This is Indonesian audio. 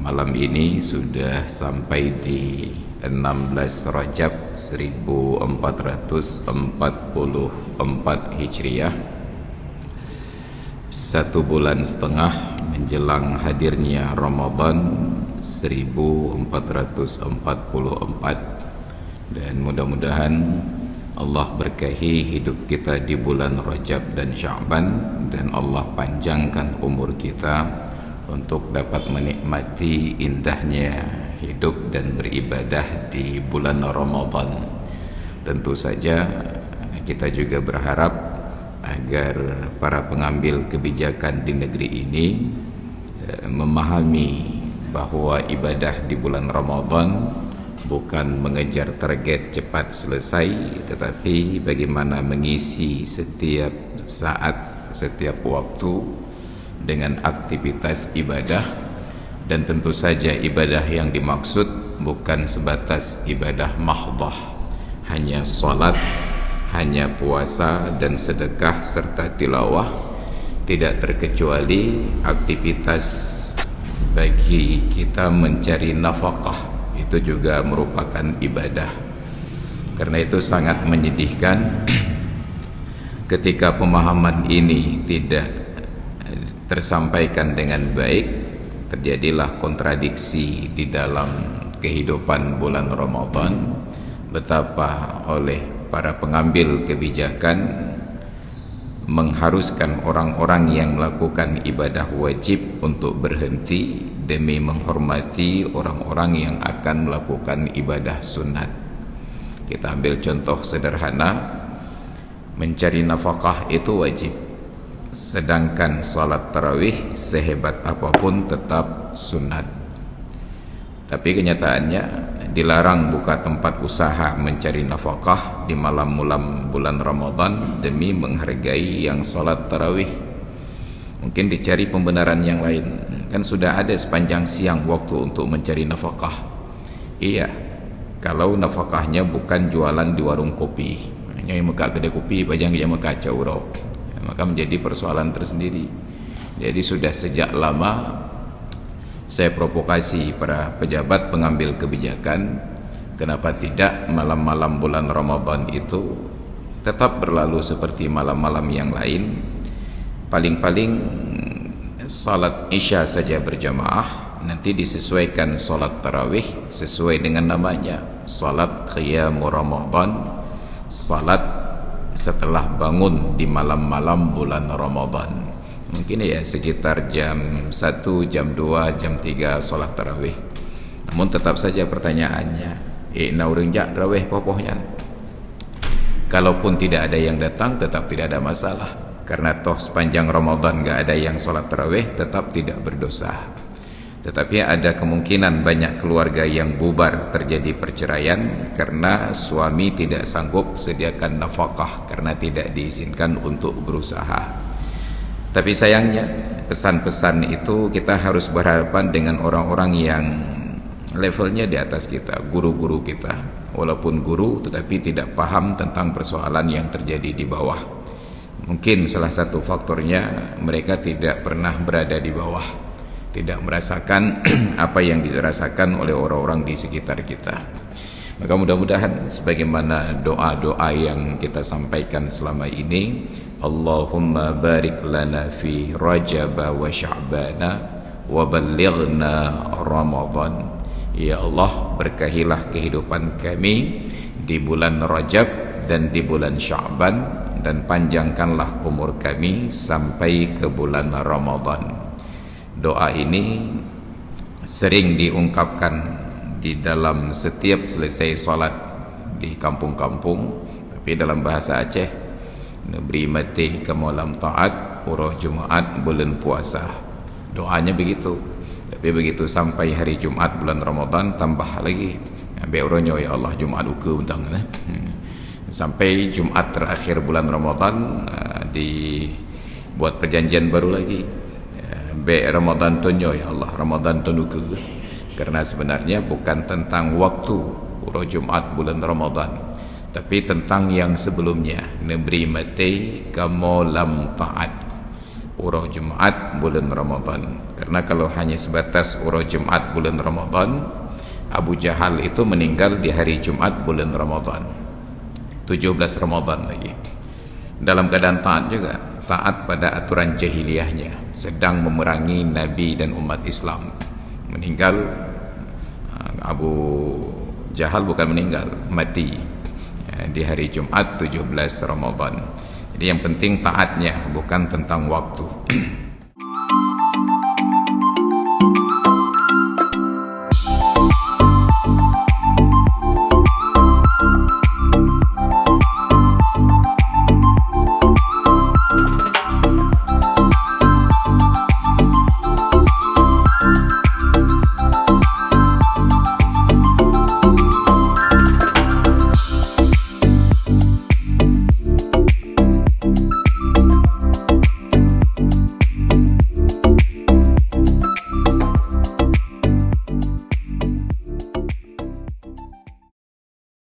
Malam ini sudah sampai di 16 Rajab 1444 Hijriah, 1 bulan setengah menjelang hadirnya Ramadan 1444, dan mudah-mudahan Allah berkahi hidup kita di bulan Rajab dan Sya'ban, dan Allah panjangkan umur kita untuk dapat menikmati indahnya hidup dan beribadah di bulan Ramadan. Tentu saja kita juga berharap agar para pengambil kebijakan di negeri ini memahami bahwa ibadah di bulan Ramadan bukan mengejar target cepat selesai, tetapi bagaimana mengisi setiap saat, setiap waktu dengan aktivitas ibadah. Dan tentu saja ibadah yang dimaksud bukan sebatas ibadah mahdhah, hanya salat, hanya puasa dan sedekah serta tilawah. Tidak terkecuali aktivitas bagi kita mencari nafkah, itu juga merupakan ibadah. Karena itu sangat menyedihkan ketika pemahaman ini tidak tersampaikan dengan baik, terjadilah kontradiksi di dalam kehidupan bulan Ramadan. Betapa oleh para pengambil kebijakan mengharuskan orang-orang yang melakukan ibadah wajib untuk berhenti demi menghormati orang-orang yang akan melakukan ibadah sunat. Kita ambil contoh sederhana, mencari nafkah itu wajib, sedangkan salat tarawih sehebat apapun tetap sunat. Tapi kenyataannya dilarang buka tempat usaha mencari nafkah di malam-malam bulan Ramadan demi menghargai yang salat tarawih. Mungkin dicari pembenaran yang lain, kan sudah ada sepanjang siang waktu untuk mencari nafkah. Iya, kalau nafkahnya bukan jualan di warung kopi, hanya yang mekak kedai kopi pajang yang mekak caurok, maka menjadi persoalan tersendiri. Jadi sudah sejak lama saya provokasi para pejabat pengambil kebijakan, kenapa tidak malam-malam bulan Ramadan itu tetap berlalu seperti malam-malam yang lain. Paling-paling salat isya saja berjamaah, nanti disesuaikan salat tarawih sesuai dengan namanya, salat qiyam Ramadan, salat setelah bangun di malam-malam bulan Ramadan. Mungkin ya sekitar jam 1, jam 2, jam 3 solat tarawih. Namun tetap saja pertanyaannya, naureng jak tarawih popohnya. Kalaupun tidak ada yang datang tetap tidak ada masalah, karena toh sepanjang Ramadan gak ada yang solat tarawih, tetap tidak berdosa. Tetapi ada kemungkinan banyak keluarga yang bubar, terjadi perceraian karena suami tidak sanggup sediakan nafkah karena tidak diizinkan untuk berusaha. Tapi sayangnya pesan-pesan itu kita harus berhadapan dengan orang-orang yang levelnya di atas kita, guru-guru kita. Walaupun guru tetapi tidak paham tentang persoalan yang terjadi di bawah. Mungkin salah satu faktornya mereka tidak pernah berada di bawah, tidak merasakan apa yang dirasakan oleh orang-orang di sekitar kita. Maka mudah-mudahan sebagaimana doa-doa yang kita sampaikan selama ini, Allahumma barik lana fi Rajab wa Sya'bana wa ballighna Ramadan. Ya Allah, berkahilah kehidupan kami di bulan Rajab dan di bulan Sya'ban, dan panjangkanlah umur kami sampai ke bulan Ramadan. Doa ini sering diungkapkan di dalam setiap selesai salat di kampung-kampung, tapi dalam bahasa Aceh, neberi mati ke malam taat, urah Jumaat bulan puasa. Doanya begitu. Tapi begitu sampai hari Jumat bulan Ramadan, tambah lagi, ambil orangnya, ya Allah Jumat uke untang. Sampai Jumat terakhir bulan Ramadan dibuat perjanjian baru lagi. Be Ramadan tonyo, ya Allah Ramadan tonuke. Karena sebenarnya bukan tentang waktu urah Jumat bulan Ramadan, tapi tentang yang sebelumnya, neberi mati kamu lam taat, urah Jumat bulan Ramadan. Karena Karena kalau hanya sebatas urus Jumat bulan Ramadan, Abu Jahal itu meninggal di hari Jumat bulan Ramadan, 17 Ramadan lagi, dalam keadaan taat juga, taat pada aturan jahiliyahnya, sedang memerangi Nabi dan umat Islam. Meninggal Abu Jahal, bukan meninggal, mati di hari Jumat 17 Ramadan. Jadi yang penting taatnya, bukan tentang waktu.